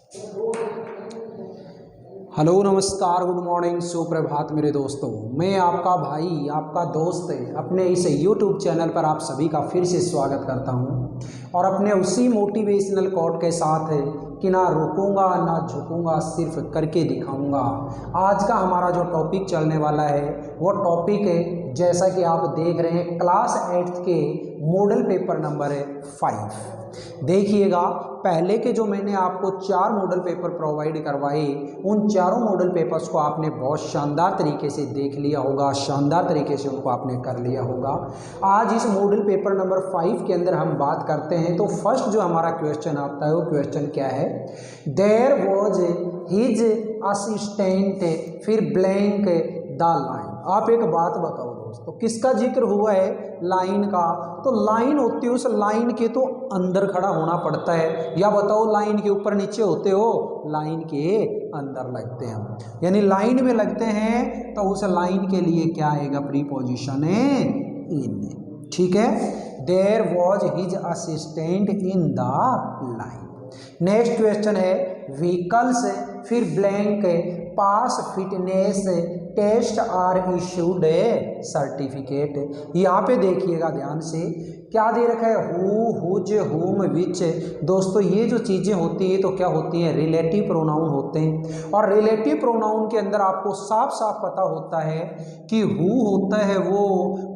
Hello नमस्कार good morning सुप्रभात मेरे दोस्तों। मैं आपका भाई आपका दोस्त अपने इस YouTube चैनल पर आप सभी का फिर से स्वागत करता हूं और अपने उसी मोटिवेशनल कोट के साथ कि ना रुकूंगा ना झुकूंगा सिर्फ करके दिखाऊंगा। आज का हमारा जो टॉपिक चलने वाला है वो टॉपिक है, जैसा कि आप देख रहे हैं, क्लास 8 के मॉडल पेपर नंबर 5। देखिएगा, पहले के जो मैंने आपको 4 मॉडल पेपर प्रोवाइड करवाए, उन चारों मॉडल पेपर्स को आपने बहुत शानदार तरीके से देख लिया होगा, शानदार तरीके से उनको आपने कर लिया होगा। आज इस मॉडल पेपर नंबर 5 के अंदर हम बात करते हैं तो फर्स्ट जो हमारा क्वेश्चन आता है वो क्वेश्चन क्या है, देयर वॉज हिज असिस्टेंट फिर ब्लैंक द लाइन। आप एक बात बताओ दोस्तों, किसका जिक्र हुआ है? लाइन का। तो लाइन होती है, उस लाइन के तो अंदर खड़ा होना पड़ता है, या बताओ लाइन के ऊपर नीचे होते हो? लाइन के अंदर लगते हैं हम, यानी लाइन में लगते हैं तो उस लाइन के लिए क्या आएगा? प्रीपोजिशन है इन। ठीक है, there was his assistant in the line. Next question है, व्हीकल्स फिर blank pass fitness test are issued certificate. यहाँ पे देखिएगा ध्यान से, क्या दे रखा है? हु, हुज, हुम, विच। दोस्तों ये जो चीज़ें होती हैं तो क्या होती हैं? रिलेटिव प्रोनाउन होते हैं, और रिलेटिव प्रोनाउन के अंदर आपको साफ साफ पता होता है कि हु होता है वो,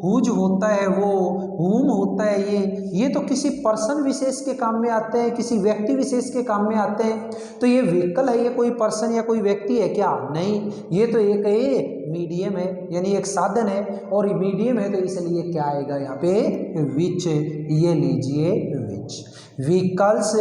हुज होता है वो, हुम होता है ये तो किसी पर्सन विशेष के काम में आते हैं, किसी व्यक्ति विशेष के काम में आते हैं। तो ये व्हीकल है, ये कोई पर्सन या कोई व्यक्ति है क्या? नहीं, ये तो एक मीडियम है, यानी एक साधन है, और मीडियम है तो इसलिए क्या आएगा यहाँ पे? विच। ये लीजिए which. Vehicles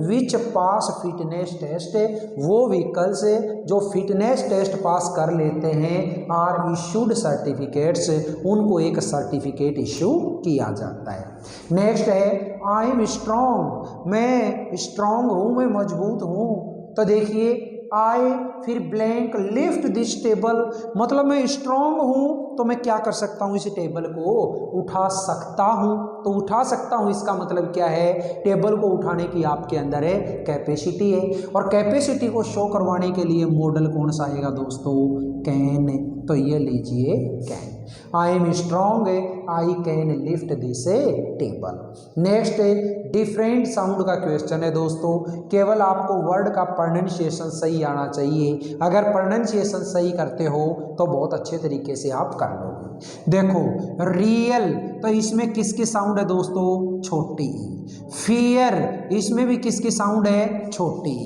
which pass fitness test, वो व्हीकल्स जो फिटनेस टेस्ट पास कर लेते हैं, आर इशूड सर्टिफिकेट्स, उनको एक सर्टिफिकेट इशू किया जाता है। नेक्स्ट है, आई एम स्ट्रॉन्ग, मैं स्ट्रॉन्ग हूँ, मैं मजबूत हूँ। तो देखिए, आई फिर ब्लैंक लिफ्ट दिस टेबल, मतलब मैं स्ट्रॉन्ग हूँ तो मैं क्या कर सकता हूँ? इस टेबल को उठा सकता हूँ। तो उठा सकता हूँ इसका मतलब क्या है? टेबल को उठाने की आपके अंदर है कैपेसिटी है, और कैपेसिटी को शो करवाने के लिए मॉडल कौन सा आएगा दोस्तों? कैन। तो ये लीजिए can. I am strong, I can lift this table. Next different sound का क्वेश्चन है दोस्तों, केवल आपको वर्ड का प्रोनाउंसिएशन सही आना चाहिए। अगर प्रोनाउंसिएशन सही करते हो तो बहुत अच्छे तरीके से आप कर लोगे। देखो, रियल, तो इसमें किसकी साउंड है दोस्तों? छोटी। फियर, इसमें भी किसकी साउंड है? छोटी।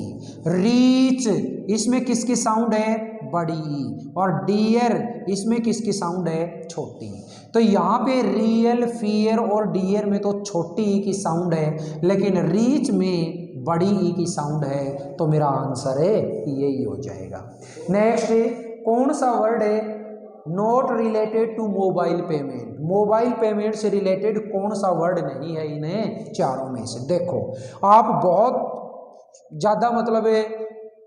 रीच, इसमें किसकी साउंड है? बड़ी। और डियर, इसमें किसकी साउंड है? छोटी। तो यहाँ पे रियल, फियर और डियर में तो छोटी ई की साउंड है, लेकिन रीच में बड़ी ई की साउंड है, तो मेरा आंसर है यही हो जाएगा। नेक्स्ट, कौन सा वर्ड है not related to mobile payment? Mobile payment से रिलेटेड कौन सा वर्ड नहीं है इन्हें चारों में से? देखो, आप बहुत ज़्यादा मतलब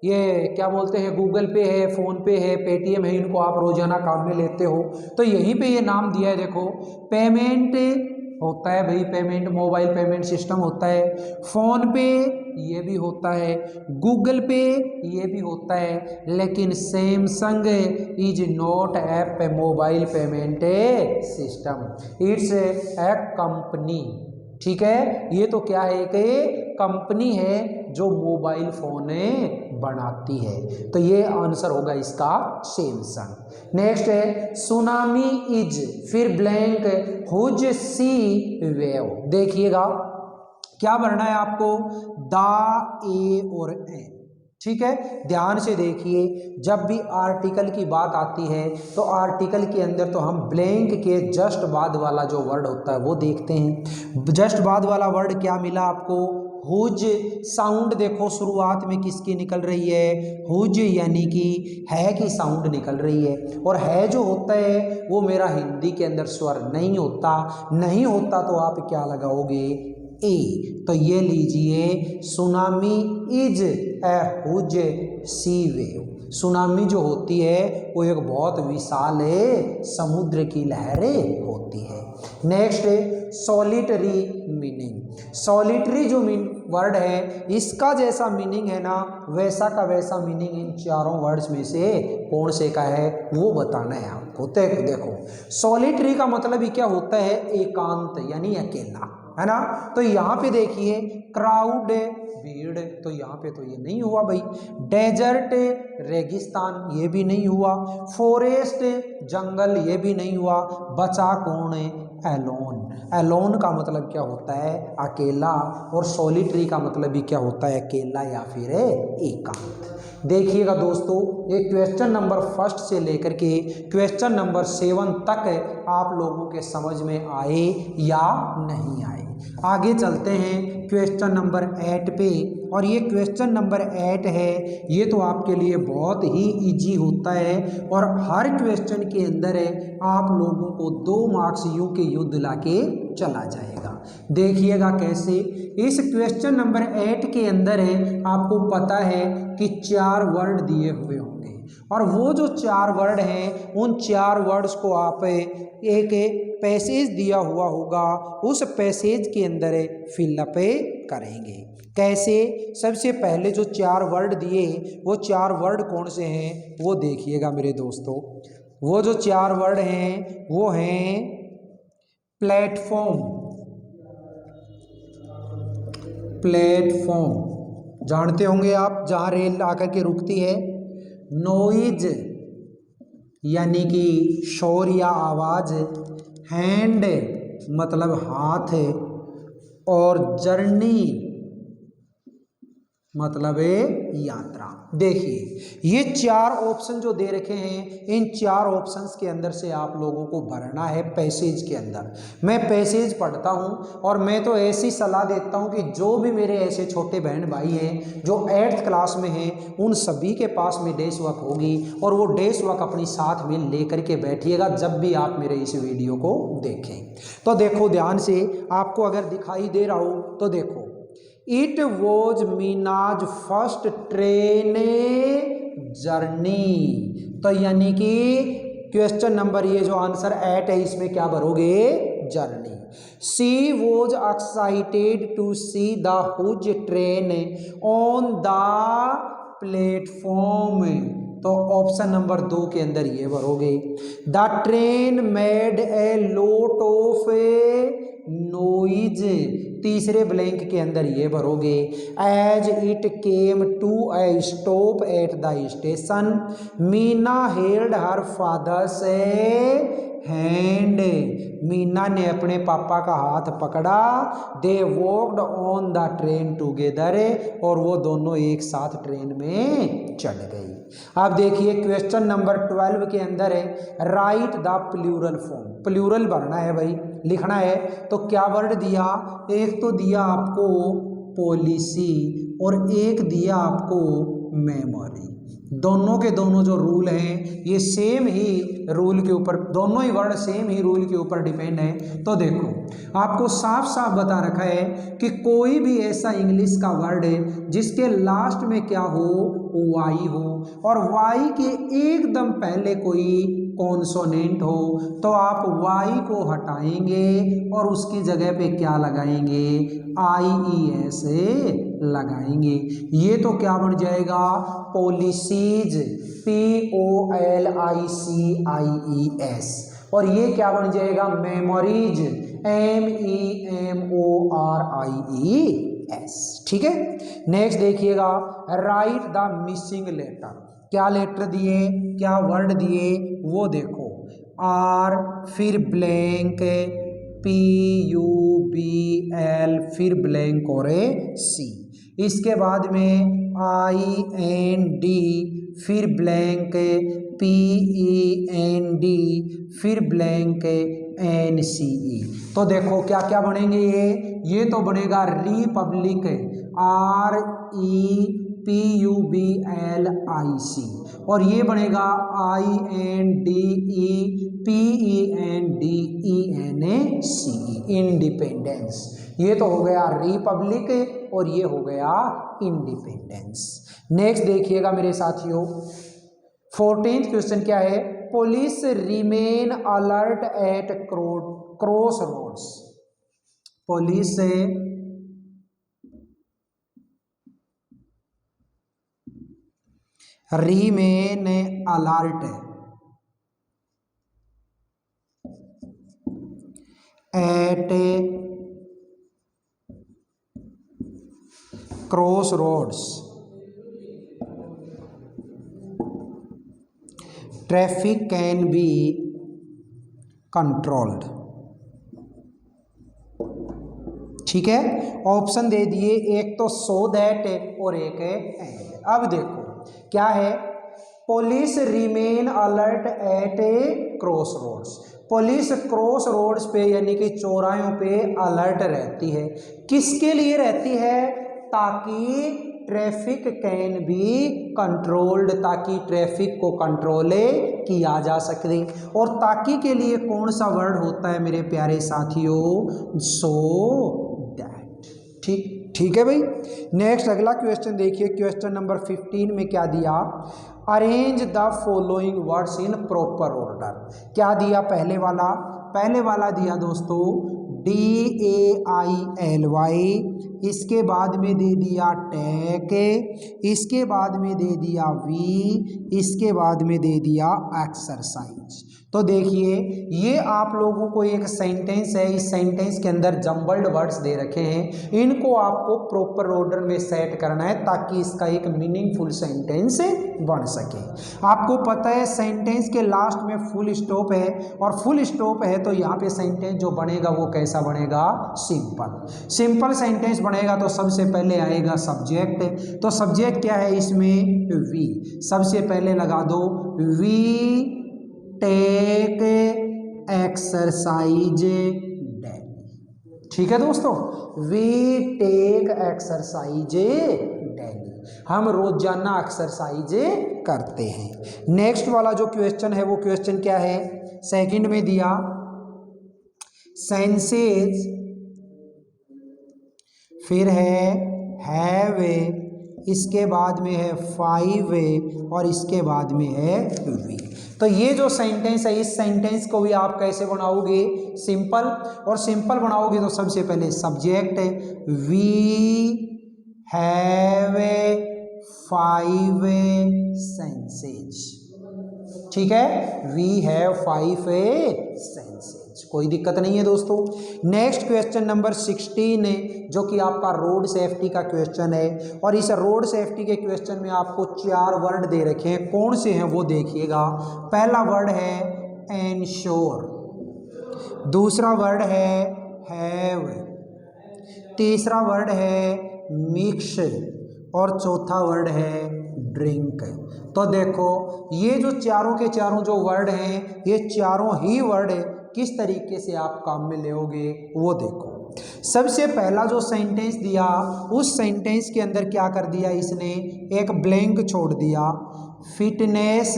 ये क्या बोलते हैं, गूगल पे है, फ़ोन पे है, पेटीएम है, इनको आप रोज़ाना काम में लेते हो, तो यहीं पे ये नाम दिया है। देखो, पेमेंट होता है भाई, पेमेंट मोबाइल पेमेंट सिस्टम होता है, फ़ोन पे ये भी होता है, गूगल पे ये भी होता है, लेकिन Samsung is not a mobile payment system, it's a company. ठीक है, ये तो क्या है? एक कंपनी है जो मोबाइल फ़ोन बनाती है, तो ये आंसर होगा इसका सैमसंग। नेक्स्ट है, सुनामी इज फिर ब्लैंक हुज सी वेव। देखिएगा, क्या भरना है आपको? द, ए और एन। ठीक है, ध्यान से देखिए, जब भी आर्टिकल की बात आती है तो आर्टिकल के अंदर तो हम ब्लैंक के जस्ट बाद वाला जो वर्ड होता है वो देखते हैं। जस्ट बाद वाला वर्ड क्या मिला आपको? हुज। साउंड देखो शुरुआत में किसकी निकल रही है? हुज, यानी कि है की साउंड निकल रही है, और है जो होता है वो मेरा हिंदी के अंदर स्वर नहीं होता, नहीं होता तो आप क्या लगाओगे? ए। तो ये लीजिए, tsunami is a huge sea wave. Tsunami जो होती है वो एक बहुत विशाल समुद्र की लहरें होती है। Next, solitary meaning. सॉलिटरी जो वर्ड है इसका जैसा मीनिंग है ना वैसा का वैसा मीनिंग इन चारों वर्ड्स में से कौन से का है वो बताना है आपको। देखो सॉलिटरी का मतलब ही क्या होता है, एकांत यानी अकेला, है ना। तो यहाँ पे देखिए क्राउड भीड़, तो यहाँ पे तो ये नहीं हुआ भाई। डेजर्ट रेगिस्तान, ये भी नहीं हुआ। फॉरेस्ट जंगल, ये भी नहीं हुआ। बचा कौन है, एलोन। एलोन का मतलब क्या होता है, अकेला, और सॉलिटरी का मतलब भी क्या होता है, अकेला या फिर एकांत। देखिएगा दोस्तों, ये क्वेश्चन नंबर 1 से लेकर के क्वेश्चन नंबर 7 तक आप लोगों के समझ में आए या नहीं आए। आगे चलते हैं क्वेश्चन नंबर 8 पे, और ये क्वेश्चन नंबर 8 है, ये तो आपके लिए बहुत ही इजी होता है और हर क्वेश्चन के अंदर है आप लोगों को 2 मार्क्स यूं के यूं दिला के चला जाएगा। देखिएगा कैसे। इस क्वेश्चन नंबर 8 के अंदर है, आपको पता है कि 4 वर्ड दिए हुए होंगे, और वो जो 4 वर्ड हैं उन 4 वर्ड्स को आप एक पैसेज दिया हुआ होगा, उस पैसेज के अंदर फिलअप करेंगे। कैसे, सबसे पहले जो 4 वर्ड दिए वो 4 वर्ड कौन से हैं वो देखिएगा मेरे दोस्तों। वो जो 4 वर्ड हैं वो हैं प्लेटफॉर्म, प्लेटफॉर्म जानते होंगे आप, जहाँ रेल आकर के रुकती है। नॉइज यानी कि शोर या आवाज़। हैंड मतलब हाथ, और जर्नी मतलब यात्रा। देखिए ये 4 ऑप्शन जो दे रखे हैं, इन 4 ऑप्शंस के अंदर से आप लोगों को भरना है पैसेज के अंदर। मैं पैसेज पढ़ता हूं और मैं तो ऐसी सलाह देता हूं कि जो भी मेरे ऐसे छोटे बहन भाई हैं जो 8th क्लास में हैं, उन सभी के पास में डेस्क वर्क होगी, और वो डेस्क वर्क अपनी साथ में लेकर के बैठिएगा जब भी आप मेरे इस वीडियो को देखें। तो देखो ध्यान से, आपको अगर दिखाई दे रहा हो तो देखो, it was Meena's first train journey. तो यानी कि क्वेश्चन नंबर ये जो आंसर 8 है इसमें क्या भरोगे, journey. She was excited to see the huge train on the platform. तो ऑप्शन नंबर 2 के अंदर ये भरोगे। The train made a lot of noise. तीसरे ब्लैंक के अंदर ये भरोगे। As it came to a stop at the station, Meena held her father's hand. Meena ने अपने पापा का हाथ पकड़ा। They walked on the train together, और वो दोनों एक साथ ट्रेन में चढ़ गई। अब देखिए क्वेश्चन नंबर 12 के अंदर है, write the plural form. Plural भरना है भाई, लिखना है। तो क्या वर्ड दिया, एक तो दिया आपको पॉलिसी और एक दिया आपको मेमोरी। दोनों के दोनों जो रूल हैं ये सेम ही रूल के ऊपर, दोनों ही वर्ड सेम ही रूल के ऊपर डिपेंड है। तो देखो आपको साफ साफ बता रखा है कि कोई भी ऐसा इंग्लिश का वर्ड है जिसके लास्ट में क्या हो, वाई हो, और वाई के एकदम पहले कोई कॉन्सोनेंट हो, तो आप वाई को हटाएंगे और उसकी जगह पे क्या लगाएंगे, IES लगाएंगे। ये तो क्या बन जाएगा, पॉलिसीज, POLICIES, और ये क्या बन जाएगा, मेमोरीज, MEMORIES। ठीक है। नेक्स्ट देखिएगा, राइट द मिसिंग लेटर। क्या लेटर दिए, क्या वर्ड दिए वो देखो। R फिर ब्लैंक, PUBL फिर ब्लैंक और C। इसके बाद में IND फिर ब्लैंक, PEND फिर ब्लैंक, NCE। तो देखो क्या क्या बनेंगे ये तो बनेगा रिपब्लिक, REPUBLIC, और ये बनेगा INDEPENDENCE, इंडिपेंडेंस। ये तो हो गया रिपब्लिक और ये हो गया इंडिपेंडेंस। नेक्स्ट देखिएगा मेरे साथियों, 14th क्वेश्चन क्या है, police remain alert at cross roads. Police remain alert at cross roads, traffic can be controlled. ठीक है, ऑप्शन दे दिए, एक तो सो दैट और एक है एंड। अब देखो क्या है, police remain alert at cross roads. Police cross roads पे यानी कि चौराहों पे अलर्ट रहती है। किसके लिए रहती है? ताकि ट्रैफिक कैन बी कंट्रोल्ड, ताकि ट्रैफिक को कंट्रोल किया जा सके। और ताकि के लिए कौन सा वर्ड होता है मेरे प्यारे साथियों? So that. ठीक है भाई। नेक्स्ट अगला क्वेश्चन देखिए, क्वेश्चन नंबर 15 में क्या दिया? Arrange the following words in proper order. क्या दिया? पहले वाला दिया दोस्तों DAILY, इसके बाद में दे दिया टेक, इसके बाद में दे दिया वी, इसके बाद में दे दिया एक्सरसाइज। तो देखिए ये आप लोगों को एक सेंटेंस है, इस सेंटेंस के अंदर जम्बल्ड वर्ड्स दे रखे हैं, इनको आपको प्रॉपर ऑर्डर में सेट करना है ताकि इसका एक मीनिंगफुल सेंटेंस बन सके। आपको पता है सेंटेंस के लास्ट में फुल स्टॉप है, और फुल स्टॉप है तो यहाँ पे सेंटेंस जो बनेगा वो कैसा बनेगा? सिंपल सेंटेंस बनेगा। तो सबसे पहले आएगा सब्जेक्ट, तो सब्जेक्ट क्या है इसमें? वी। सबसे पहले लगा दो वी टेक एक्सरसाइज डेली। ठीक है दोस्तों, वी टेक एक्सरसाइज डेली, हम रोजाना एक्सरसाइज करते हैं। नेक्स्ट वाला जो क्वेश्चन है वो क्वेश्चन क्या है? सेकंड में दिया सेंसेस, फिर है हैव, इसके बाद में है फाइव, और इसके बाद में है वी। तो ये जो सेंटेंस है, इस सेंटेंस को भी आप कैसे बनाओगे? सिंपल। और सिंपल बनाओगे तो सबसे पहले subject we have five senses. ठीक है, वी हैव फाइव सेंसेज, कोई दिक्कत नहीं है दोस्तों। नेक्स्ट क्वेश्चन नंबर 16 है जो कि आपका रोड सेफ्टी का क्वेश्चन है, और इस रोड सेफ्टी के क्वेश्चन में आपको 4 वर्ड दे रखे हैं। कौन से हैं वो देखिएगा। पहला वर्ड है एंश्योर, दूसरा वर्ड है हैव, तीसरा वर्ड है मिक्स, और चौथा वर्ड है ड्रिंक। तो देखो ये जो चारों के चारों जो वर्ड हैं, ये चारों ही वर्ड किस तरीके से आप काम में लेओगे वो देखो। सबसे पहला जो सेंटेंस दिया, उस सेंटेंस के अंदर क्या कर दिया इसने? एक ब्लैंक छोड़ दिया, फिटनेस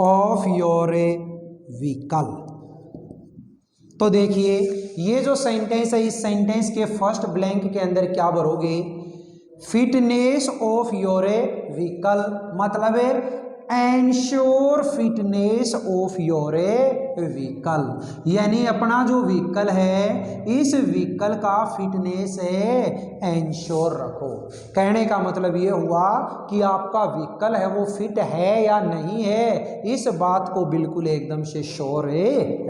ऑफ योर व्हीकल। तो देखिए ये जो सेंटेंस है, इस सेंटेंस के फर्स्ट ब्लैंक के अंदर क्या भरोगे? फिटनेस ऑफ योर व्हीकल, मतलब ensure fitness of your vehicle, यानी अपना जो व्हीकल है इस व्हीकल का फिटनेस है एंश्योर रखो। कहने का मतलब ये हुआ कि आपका व्हीकल है वो फिट है या नहीं है, इस बात को बिल्कुल एकदम से श्योर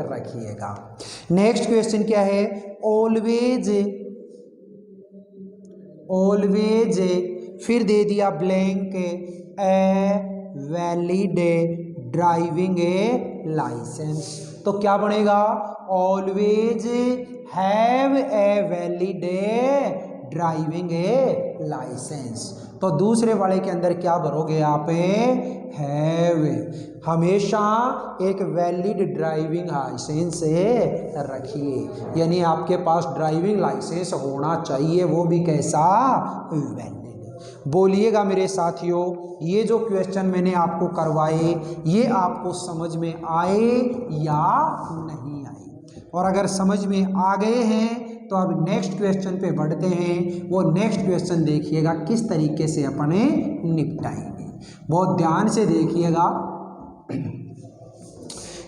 रखिएगा। नेक्स्ट क्वेश्चन क्या है? ऑलवेज, ऑलवेज, फिर दे दिया blank a valid driving licence. तो क्या बनेगा? Always have a valid driving licence. तो दूसरे वाले के अंदर क्या भरोगे आप? हैव, हमेशा एक वैलिड ड्राइविंग लाइसेंस रखिए, यानी आपके पास ड्राइविंग लाइसेंस होना चाहिए, वो भी कैसा? वैलिड। बोलिएगा मेरे साथियों, ये जो क्वेश्चन मैंने आपको करवाए ये आपको समझ में आए या नहीं आए? और अगर समझ में आ गए हैं तो अब नेक्स्ट क्वेश्चन पे बढ़ते हैं। वो नेक्स्ट क्वेश्चन देखिएगा किस तरीके से अपने निपटाएंगे, बहुत ध्यान से देखिएगा।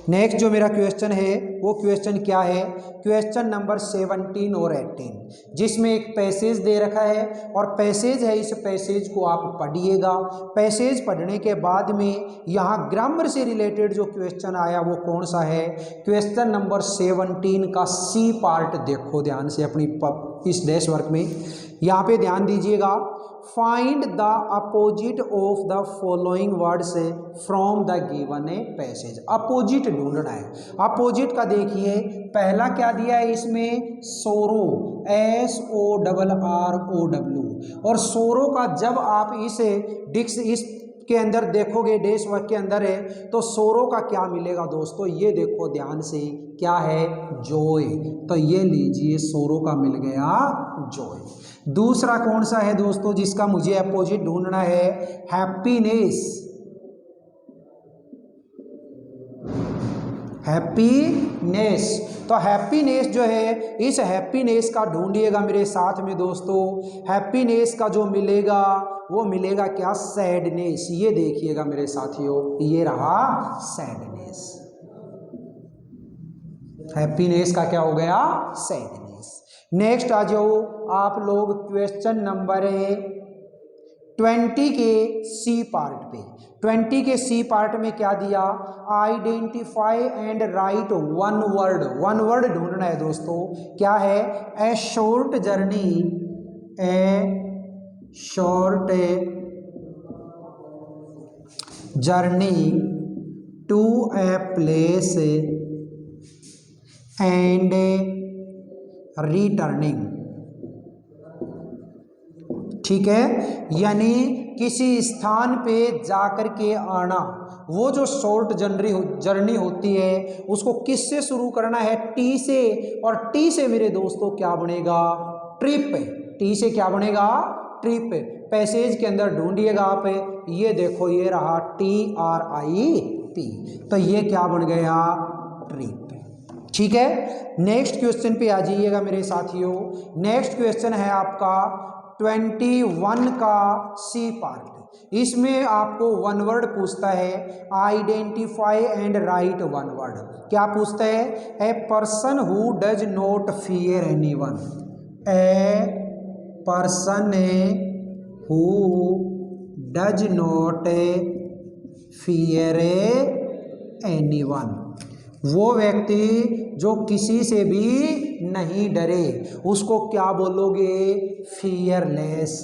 नेक्स्ट जो मेरा क्वेश्चन है वो क्वेश्चन क्या है, क्वेश्चन नंबर 17 और 18, जिसमें एक पैसेज दे रखा है और पैसेज है, इस पैसेज को आप पढ़िएगा। पैसेज पढ़ने के बाद में यहाँ ग्रामर से रिलेटेड जो क्वेश्चन आया वो कौन सा है, क्वेश्चन नंबर 17 का सी पार्ट देखो ध्यान से अपनी इस डैश वर्क में, यहाँ पे ध्यान दीजिएगा। Find the opposite of the following words from the given a passage. Opposite ढूंढना है। अपोजिट का देखिए पहला क्या दिया है इसमें, सोरो, SORROW, और सोरो का जब आप इस के अंदर देखोगे, डैश वर्क के अंदर है, तो सोरो का क्या मिलेगा दोस्तों, ये देखो ध्यान से, क्या है, जॉय। तो ये लीजिए सोरो का मिल गया जॉय। दूसरा कौन सा है दोस्तों जिसका मुझे अपोजिट ढूंढना है, हैप्पीनेस। हैप्पीनेस, तो हैप्पीनेस जो है, इस हैप्पीनेस का ढूंढिएगा मेरे साथ में दोस्तों। हैप्पीनेस का जो मिलेगा वो मिलेगा क्या, सैडनेस। ये देखिएगा मेरे साथियों, ये रहा सैडनेस। हैप्पीनेस का क्या हो गया, सैडनेस। नेक्स्ट आ जाओ आप लोग क्वेश्चन नंबर 20 के सी पार्ट पे। 20 के सी पार्ट में क्या दिया, identify and write one word. One word ढूंढना है दोस्तों, क्या है, a short journey, a short journey to a place and returning. ठीक है, यानी किसी स्थान पे जाकर के आना। वो जो शॉर्ट जर्नी होती है उसको किससे शुरू करना है, टी से, और टी से मेरे दोस्तों क्या बनेगा, ट्रिप। टी से क्या बनेगा, ट्रिप। पैसेज के अंदर ढूंढिएगा आप, ये देखो ये रहा TRIP, तो ये क्या बन गया, ट्रिप। ठीक है, नेक्स्ट क्वेश्चन पे आ जाइएगा मेरे साथियों। नेक्स्ट क्वेश्चन है आपका 21 का सी पार्ट। इसमें आपको वन वर्ड पूछता है, identify and write one word. क्या पूछता है, a person who does not fear anyone. A person who does not fear anyone, वो व्यक्ति जो किसी से भी नहीं डरे, उसको क्या बोलोगे, फियरलेस।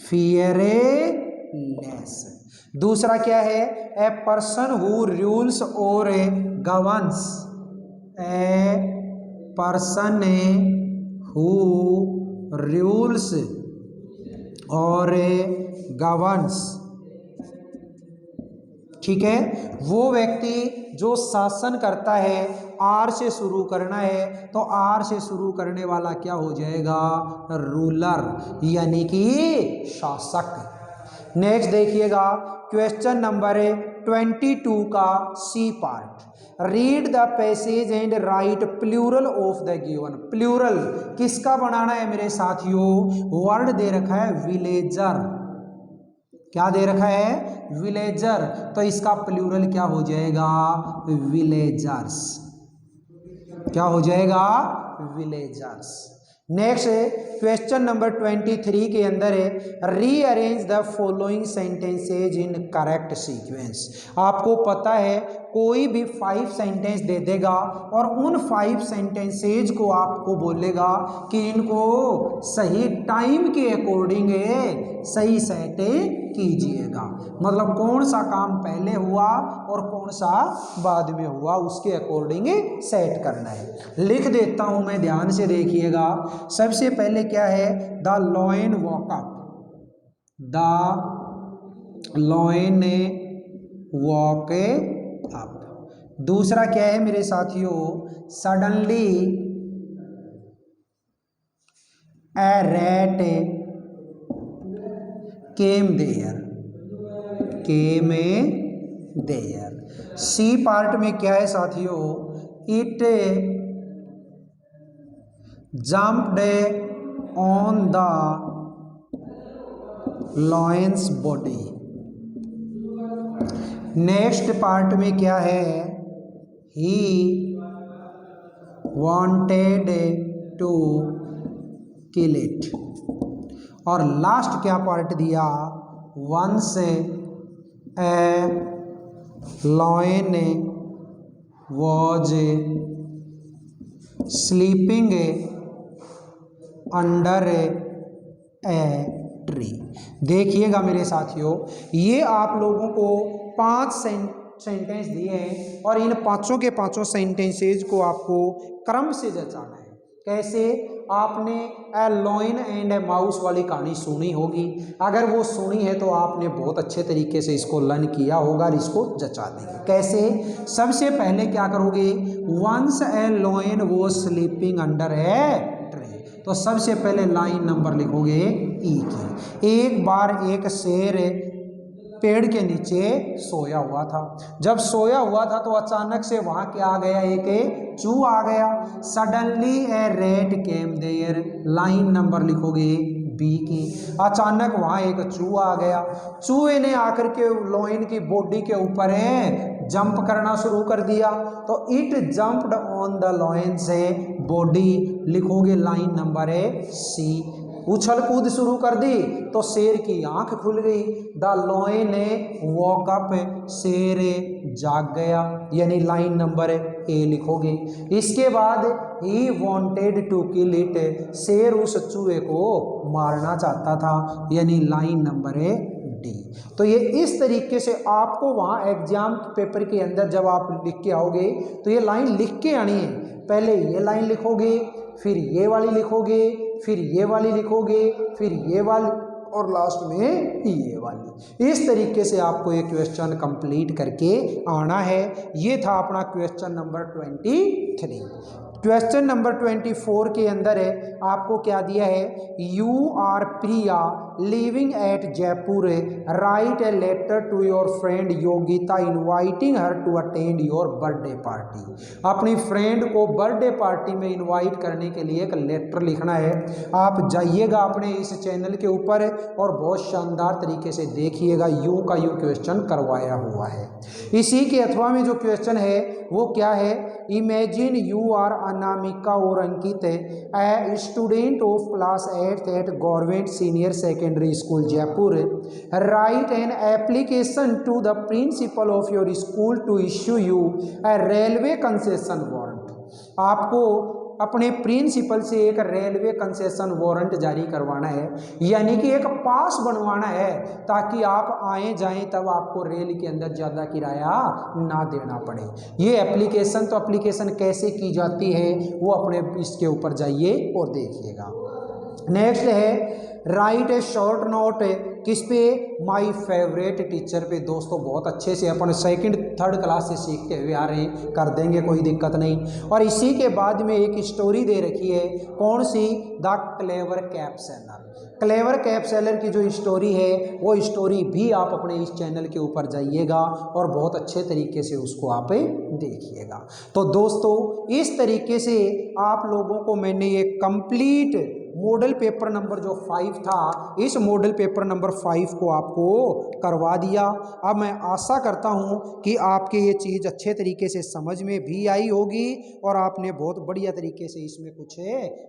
फियरलेस। दूसरा क्या है, ए पर्सन हु रूल्स और governs. A person who rules और गवर्न्स। ठीक है, वो व्यक्ति जो शासन करता है, आर से शुरू करना है, तो आर से शुरू करने वाला क्या हो जाएगा, रूलर, यानी कि शासक। नेक्स्ट देखिएगा क्वेश्चन नंबर 22 का C part. Read the passage and write plural of the given. Plural किसका बनाना है मेरे साथियों, वर्ड दे रखा है विलेजर। क्या दे रखा है, विलेजर, तो इसका प्लूरल क्या हो जाएगा, विलेजर्स। क्या हो जाएगा, विलेजर्स। नेक्स्ट क्वेश्चन नंबर 23 के अंदर है, rearrange the following sentences in correct sequence. आपको पता है कोई भी 5 सेंटेंस दे देगा और उन 5 सेंटेंसेज को आपको बोलेगा कि इनको सही टाइम के अकॉर्डिंग सही सेट कीजिएगा। मतलब कौन सा काम पहले हुआ और कौन सा बाद में हुआ, उसके अकॉर्डिंग सेट करना है। लिख देता हूं मैं, ध्यान से देखिएगा। सबसे पहले क्या है, the lion walk up. The lion walk up. दूसरा क्या है मेरे साथियों, suddenly a rat came there. Came there. C part में क्या है साथियों, it jumped on the lion's body. Next part में क्या है, he wanted to kill it. और लास्ट क्या पार्ट दिया, once a lion was sleeping under a tree. देखिएगा मेरे साथियों, ये आप लोगों को 5 सेंटेंस दिए हैं और इन पांचों के पांचों सेंटेंसेज को आपको क्रम से जचाना है। कैसे, आपने ए लॉयन एंड ए माउस वाली कहानी सुनी होगी, अगर वो सुनी है तो आपने बहुत अच्छे तरीके से इसको लर्न किया होगा और इसको जचा देंगे। कैसे, सबसे पहले क्या करोगे, वंस ए लॉयन वो स्लीपिंग अंडर ए ट्री, तो सबसे पहले लाइन नंबर लिखोगे ई की। एक बार एक शेर पेड़ के नीचे सोया हुआ था। जब सोया हुआ था तो अचानक से वहां क्या आ गया, एक चूहा आ गया। Suddenly a rat came there, line number लिखोगे बी की। अचानक वहां एक चूहा आ गया, चूहे ने आकर के लॉयन की बॉडी के ऊपर जंप करना शुरू कर दिया, तो it jumped on the lion से बॉडी, लिखोगे लाइन नंबर सी। उछल कूद शुरू कर दी तो शेर की आंख खुल गई, द लॉयन वॉक अप, शेर जाग गया, यानी लाइन नंबर ए लिखोगे। इसके बाद he wanted to kill it, शेर उस चूहे को मारना चाहता था, यानी लाइन नंबर डी। तो ये इस तरीके से आपको वहां एग्जाम पेपर के अंदर जब आप लिख के आओगे तो ये लाइन लिख के आनी है। पहले ये लाइन लिखोगे, फिर ये वाली लिखोगे, फिर ये वाली लिखोगे, फिर ये वाली, और लास्ट में ये वाली। इस तरीके से आपको ये क्वेश्चन कंप्लीट करके आना है। ये था अपना क्वेश्चन नंबर 23। क्वेश्चन नंबर 24 के अंदर है, आपको क्या दिया है, you are Priya living at Jaipur, write a letter to your friend Yogita inviting her to attend your birthday party. अपनी फ्रेंड को बर्थडे पार्टी में इनवाइट करने के लिए एक लेटर लिखना है। आप जाइएगा अपने इस चैनल के ऊपर और बहुत शानदार तरीके से देखिएगा, यूं का यूं क्वेश्चन करवाया हुआ है। इसी के अथवा में जो क्वेश्चन है वो क्या है, इमेजिन यू आर अनामिका और Ankit a student of class 8th at government senior secondary school Jaipur, write an application to the principal of your school to issue you a railway concession warrant. आपको अपने प्रिंसिपल से एक railway concession warrant जारी करवाना है, यानी कि एक पास बनवाना है, ताकि आप आए जाएं तब आपको रेल के अंदर ज़्यादा किराया ना देना पड़े। ये एप्लीकेशन, तो एप्लीकेशन कैसे की जाती है वो अपने इसके ऊपर जाइए और देखिएगा। नेक्स्ट है राइट ए शॉर्ट नोट, किस पे, माय फेवरेट टीचर पे। दोस्तों बहुत अच्छे से अपन 2nd 3rd क्लास से सीखते हुए आ रहे हैं, कर देंगे, कोई दिक्कत नहीं। और इसी के बाद में एक स्टोरी दे रखी है, कौन सी, the clever cap seller. Clever cap seller की जो स्टोरी है वो स्टोरी भी आप अपने इस चैनल के ऊपर जाइएगा और बहुत अच्छे तरीके से उसको आप देखिएगा। तो दोस्तों इस तरीके से आप लोगों को मैंने ये कंप्लीट मॉडल पेपर नंबर जो 5 था, इस मॉडल पेपर नंबर 5 को आपको करवा दिया। अब मैं आशा करता हूं कि आपके ये चीज़ अच्छे तरीके से समझ में भी आई होगी और आपने बहुत बढ़िया तरीके से इसमें कुछ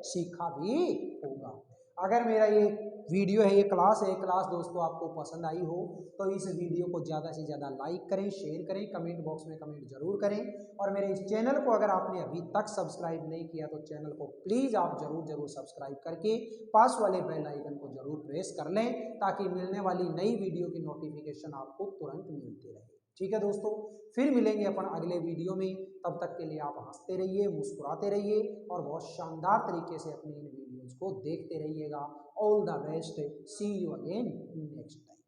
सीखा भी होगा। अगर मेरा ये वीडियो है, ये क्लास है, क्लास दोस्तों आपको पसंद आई हो तो इस वीडियो को ज़्यादा से ज़्यादा लाइक करें, शेयर करें, कमेंट बॉक्स में कमेंट जरूर करें। और मेरे इस चैनल को अगर आपने अभी तक सब्सक्राइब नहीं किया तो चैनल को प्लीज़ आप जरूर सब्सक्राइब करके पास वाले बेल आइकन को जरूर प्रेस कर लें, ताकि मिलने वाली नई वीडियो की नोटिफिकेशन आपको तुरंत मिलती रहे। ठीक है दोस्तों, फिर मिलेंगे अपन अगले वीडियो में। तब तक के लिए आप हंसते रहिए, मुस्कुराते रहिए और बहुत शानदार तरीके से अपनी इन वीडियोज़ को देखते रहिएगा। All the best, see you again next time.